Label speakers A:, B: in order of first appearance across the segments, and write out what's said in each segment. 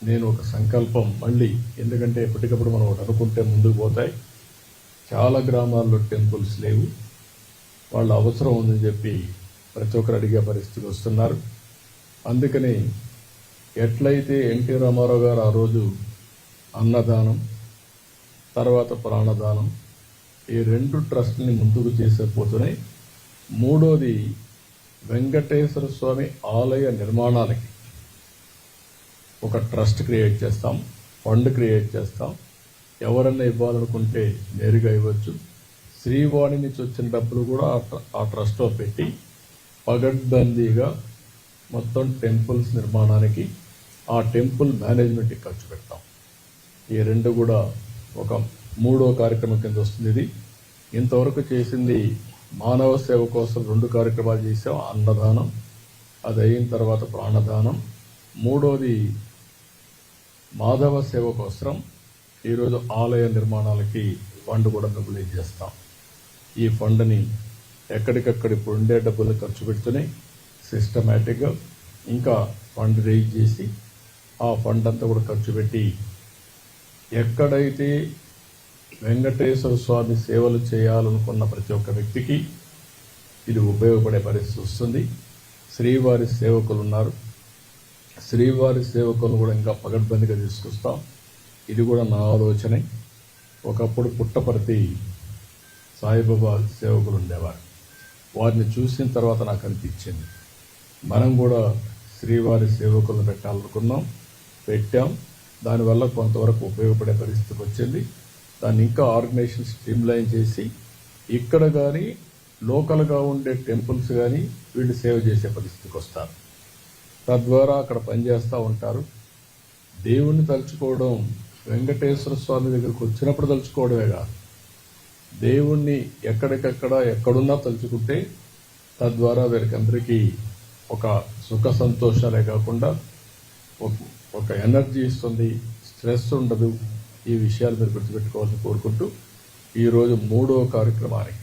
A: నేను ఒక సంకల్పం మళ్ళీ, ఎందుకంటే ఎప్పటికప్పుడు మనం ఒకటి అనుకుంటే ముందుకు పోతాయి. చాలా గ్రామాల్లో టెంపుల్స్ లేవు, వాళ్ళ అవసరం ఉందని చెప్పి ప్రతి ఒక్కరు అడిగే పరిస్థితికి వస్తున్నారు. అందుకని ఎట్లయితే ఎన్టీ రామారావు గారు ఆ రోజు అన్నదానం తర్వాత ప్రాణదానం ఈ రెండు ట్రస్ట్ని ముందుకు చేసేపోతున్నాయి. మూడోది వెంకటేశ్వర స్వామి ఆలయ నిర్మాణాలకి ఒక ట్రస్ట్ క్రియేట్ చేస్తాం, ఫండ్ క్రియేట్ చేస్తాం. ఎవరన్నా ఇవ్వాలనుకుంటే నేరుగా ఇవ్వచ్చు. శ్రీవాణి నుంచి వచ్చిన డబ్బులు కూడా ఆ ట్రస్ట్లో పెట్టి పగడ్బందీగా మొత్తం టెంపుల్స్ నిర్మాణానికి, ఆ టెంపుల్ మేనేజ్మెంట్కి ఖర్చు పెడతాం. ఈ రెండు కూడా ఒక మూడో కార్యక్రమం కింద వస్తుంది. ఇది ఇంతవరకు చేసింది మానవ సేవ కోసం 2 కార్యక్రమాలు చేసాం. అన్నదానం, అది అయిన తర్వాత ప్రాణదానం. మూడోది మాధవ సేవ కోసం ఈరోజు ఆలయ నిర్మాణాలకి ఫండ్ కూడా మొబిలైజ్ చేస్తాం. ఈ ఫండ్ని ఎక్కడికక్కడ ఇప్పుడు ఉండే డబ్బులు ఖర్చు పెడుతున్నాయి. సిస్టమేటిక్గా ఇంకా ఫండ్ రేజ్ చేసి ఆ ఫండ్ అంతా కూడా ఖర్చు పెట్టి ఎక్కడైతే వెంకటేశ్వర స్వామి సేవలు చేయాలనుకున్న ప్రతి ఒక్క వ్యక్తికి ఇది ఉపయోగపడే పరిస్థితి వస్తుంది. శ్రీవారి సేవకులు ఉన్నారు, శ్రీవారి సేవకులను కూడా ఇంకా పగడ్బందీగా తీసుకొస్తాం. ఇది కూడా నా ఆలోచనే. ఒకప్పుడు పుట్టపర్తి సాయిబాబా సేవకులు ఉండేవారు, వారిని చూసిన తర్వాత నాకు అనిపించింది మనం కూడా శ్రీవారి సేవకులను పెట్టాలనుకున్నాం, పెట్టాం. దానివల్ల కొంతవరకు ఉపయోగపడే పరిస్థితికి వచ్చింది. దాన్ని ఇంకా ఆర్గనైజేషన్ స్ట్రీమ్లైన్ చేసి ఇక్కడ కానీ లోకల్గా ఉండే టెంపుల్స్ కానీ వీళ్ళు సేవ చేసే పరిస్థితికి వస్తారు. తద్వారా అక్కడ పనిచేస్తూ ఉంటారు. దేవుణ్ణి తలుచుకోవడం వెంకటేశ్వర స్వామి దగ్గరికి వచ్చినప్పుడు తలుచుకోవడమే కాదు, దేవుణ్ణి ఎక్కడున్నా తలుచుకుంటే తద్వారా వీరికందరికీ ఒక సుఖ సంతోషాలే కాకుండా ఒక ఎనర్జీ ఇస్తుంది, స్ట్రెస్ ఉండదు. ఈ విషయాలు మీరు గుర్తుపెట్టుకోవాలని కోరుకుంటూ ఈరోజు 3వ కార్యక్రమానికి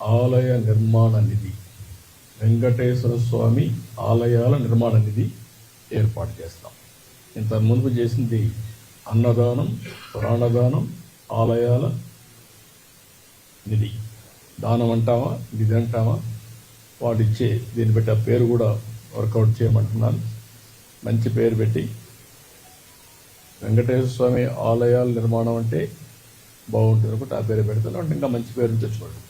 A: ఆలయ నిర్మాణ నిధి, వెంకటేశ్వర స్వామి ఆలయాల నిర్మాణ నిధి ఏర్పాటు చేస్తాం. ఇంత ముందు చేసింది అన్నదానం, ప్రాణదానం, ఆలయాల నిధి. దానం అంటామా, నిధి అంటామా, వాడిచ్చే దీన్ని బట్టి ఆ పేరు కూడా వర్కౌట్ చేయమంటున్నాను. మంచి పేరు పెట్టి వెంకటేశ్వర స్వామి ఆలయాల నిర్మాణం అంటే బాగుంటుంది అనుకుంటే ఆ పేరు పెడతాను. అంటే ఇంకా మంచి పేరు తెచ్చుకోండి.